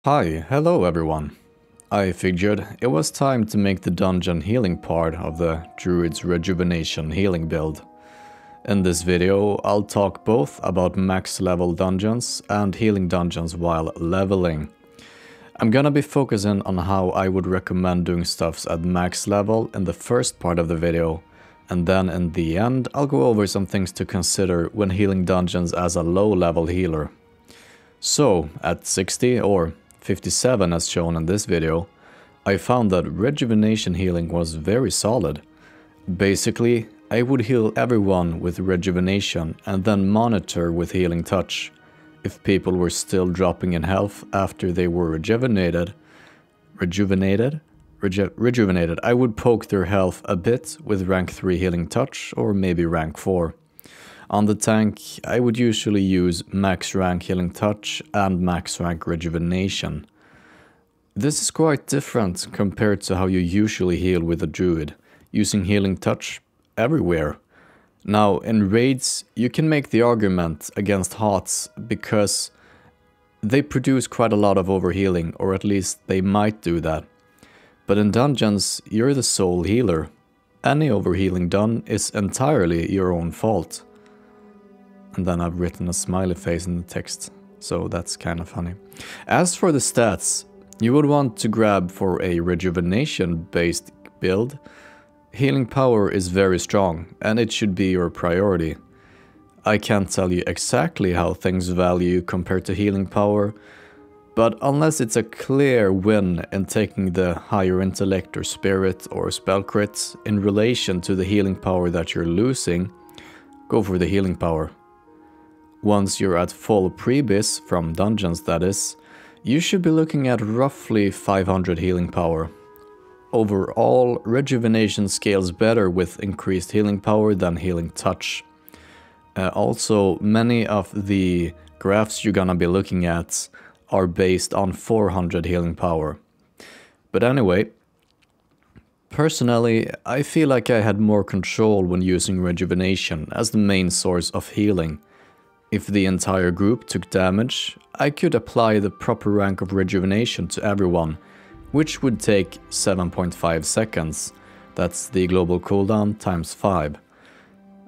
Hi, hello everyone. I figured it was time to make the dungeon healing part of the Druid's rejuvenation healing build. In this video, I'll talk both about max level dungeons and healing dungeons while leveling. I'm gonna be focusing on how I would recommend doing stuffs at max level in the first part of the video, and then in the end I'll go over some things to consider when healing dungeons as a low level healer. So, at 60 or 57 as shown in this video, I found that rejuvenation healing was very solid. Basically, I would heal everyone with rejuvenation and then monitor with healing touch. If people were still dropping in health after they were rejuvenated, I would poke their health a bit with rank 3 healing touch or maybe rank 4. On the tank, I would usually use max rank healing touch and max rank rejuvenation. This is quite different compared to how you usually heal with a druid, using healing touch everywhere. Now, in raids, you can make the argument against HOTS because they produce quite a lot of overhealing, or at least they might do that. But in dungeons, you're the sole healer. Any overhealing done is entirely your own fault. And then I've written a smiley face in the text, so that's kind of funny. As for the stats, you would want to grab for a rejuvenation based build. Healing power is very strong, and it should be your priority. I can't tell you exactly how things value compared to healing power, but unless it's a clear win in taking the higher intellect or spirit or spell crits in relation to the healing power that you're losing, go for the healing power. Once you're at full prebis, from dungeons that is, you should be looking at roughly 500 healing power. Overall, rejuvenation scales better with increased healing power than healing touch. Also, many of the graphs you're gonna be looking at are based on 400 healing power. But anyway, personally, I feel like I had more control when using rejuvenation as the main source of healing. If the entire group took damage, I could apply the proper rank of rejuvenation to everyone, which would take 7.5 seconds, that's the global cooldown times 5,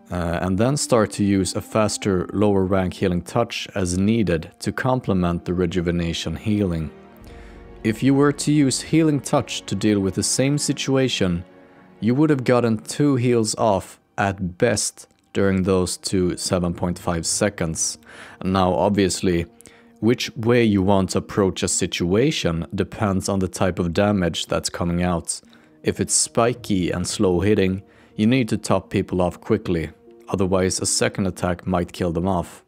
and then start to use a faster lower rank healing touch as needed to complement the rejuvenation healing. If you were to use healing touch to deal with the same situation, you would have gotten 2 heals off at best during those 7.5 seconds. Now obviously, which way you want to approach a situation depends on the type of damage that's coming out. If it's spiky and slow hitting, you need to top people off quickly, otherwise a second attack might kill them off.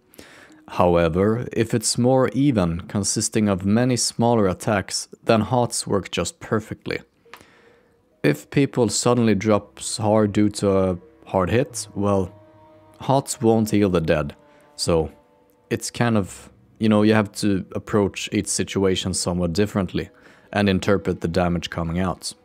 However, if it's more even, consisting of many smaller attacks, then HOTS work just perfectly. If people suddenly drop hard due to a hard hit, well, HOTS won't heal the dead, so it's kind of, you have to approach each situation somewhat differently and interpret the damage coming out.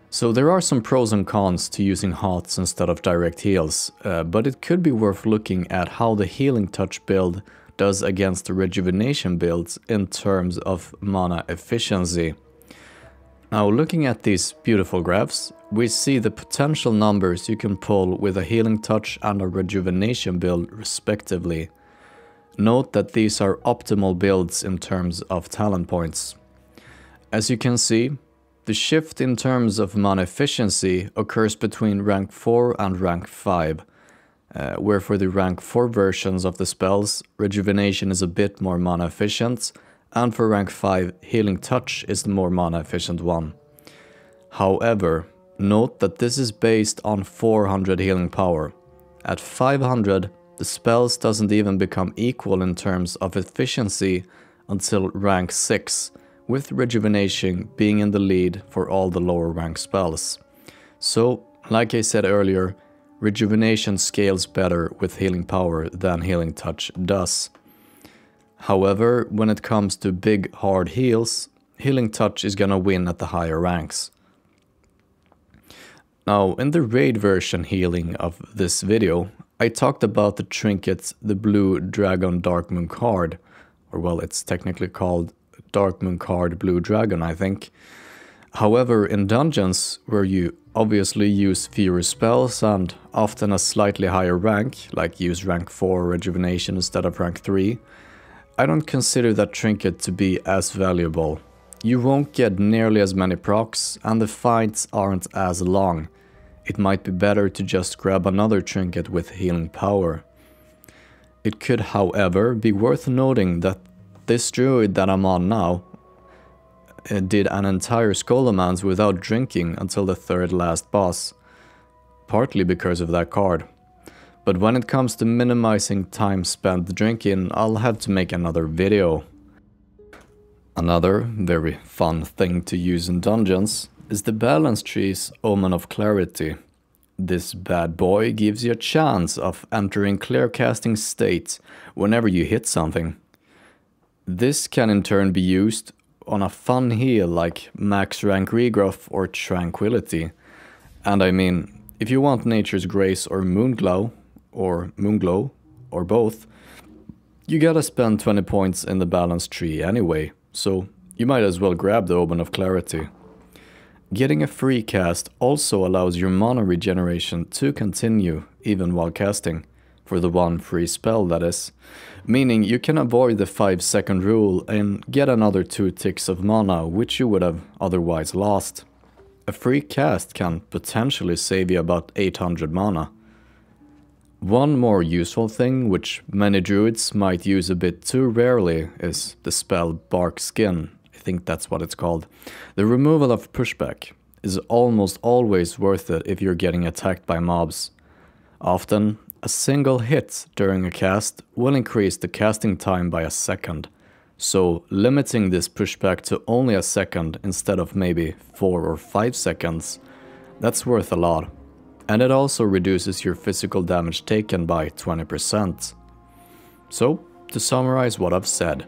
So there are some pros and cons to using HOTS instead of direct heals, but it could be worth looking at how the healing touch build does against the rejuvenation builds in terms of mana efficiency. Now, looking at these beautiful graphs, we see the potential numbers you can pull with a healing touch and a rejuvenation build respectively. Note that these are optimal builds in terms of talent points. As you can see, the shift in terms of mana efficiency occurs between rank 4 and rank 5, where for the rank 4 versions of the spells, rejuvenation is a bit more mana efficient, and for rank 5, healing touch is the more mana efficient one. However, note that this is based on 400 healing power. At 500, the spells doesn't even become equal in terms of efficiency until rank 6, with rejuvenation being in the lead for all the lower rank spells. So, like I said earlier, rejuvenation scales better with healing power than healing touch does. However, when it comes to big hard heals, healing touch is gonna win at the higher ranks. Now, in the raid version healing of this video, I talked about the trinket, the blue Dragon Dark Moon card, or well, it's technically called Dark Moon card Blue Dragon, I think. However, in dungeons, where you obviously use fewer spells and often a slightly higher rank, like use rank 4 rejuvenation instead of rank 3, I don't consider that trinket to be as valuable. You won't get nearly as many procs, and the fights aren't as long. It might be better to just grab another trinket with healing power. It could, however, be worth noting that this druid that I'm on now did an entire Scholomance without drinking until the third last boss, partly because of that card. But when it comes to minimizing time spent drinking, I'll have to make another video. Another very fun thing to use in dungeons is the balance tree's Omen of Clarity. This bad boy gives you a chance of entering clear casting state whenever you hit something. This can in turn be used on a fun heal like max rank regrowth or tranquility. And I mean, if you want Nature's Grace or Moonglow, or both, you gotta spend 20 points in the balance tree anyway, so you might as well grab the Omen of Clarity. Getting a free cast also allows your mana regeneration to continue even while casting, for the one free spell that is, meaning you can avoid the 5-second rule and get another 2 ticks of mana which you would have otherwise lost. A free cast can potentially save you about 800 mana. One more useful thing, which many druids might use a bit too rarely, is the spell Bark Skin. I think that's what it's called. The removal of pushback is almost always worth it if you're getting attacked by mobs. Often, a single hit during a cast will increase the casting time by a second, so limiting this pushback to only a second instead of maybe 4 or 5 seconds, that's worth a lot. And it also reduces your physical damage taken by 20%. So, to summarize what I've said,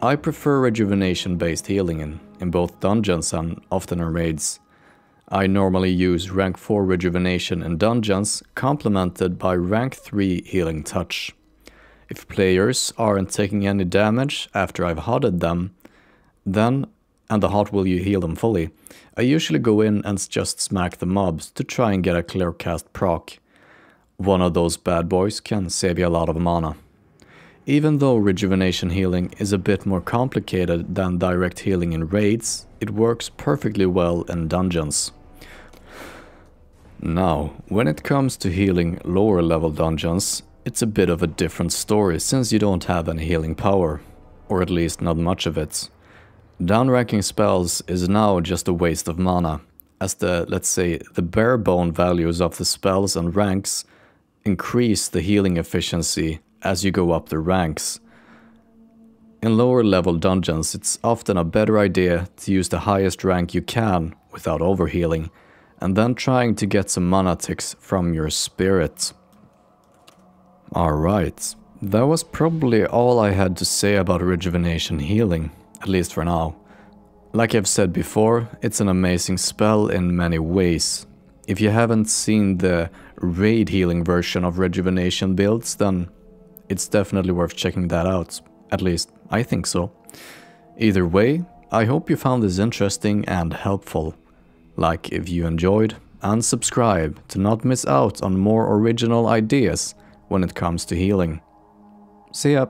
I prefer rejuvenation-based healing in both dungeons and often in raids. I normally use rank 4 rejuvenation in dungeons, complemented by rank 3 healing touch. If players aren't taking any damage after I've HUD'd them, then, and the HUD will you heal them fully, I usually go in and just smack the mobs to try and get a clear cast proc. One of those bad boys can save you a lot of mana. Even though rejuvenation healing is a bit more complicated than direct healing in raids, it works perfectly well in dungeons. Now, when it comes to healing lower level dungeons, it's a bit of a different story since you don't have any healing power, or at least not much of it. Downranking spells is now just a waste of mana, as let's say, the bare bone values of the spells and ranks increase the healing efficiency as you go up the ranks. In lower level dungeons, it's often a better idea to use the highest rank you can without overhealing, and then trying to get some mana ticks from your spirit. Alright, that was probably all I had to say about rejuvenation healing, at least for now. Like I've said before, it's an amazing spell in many ways. If you haven't seen the raid healing version of rejuvenation builds, then it's definitely worth checking that out. At least, I think so. Either way, I hope you found this interesting and helpful. Like if you enjoyed, and subscribe to not miss out on more original ideas when it comes to healing. See ya!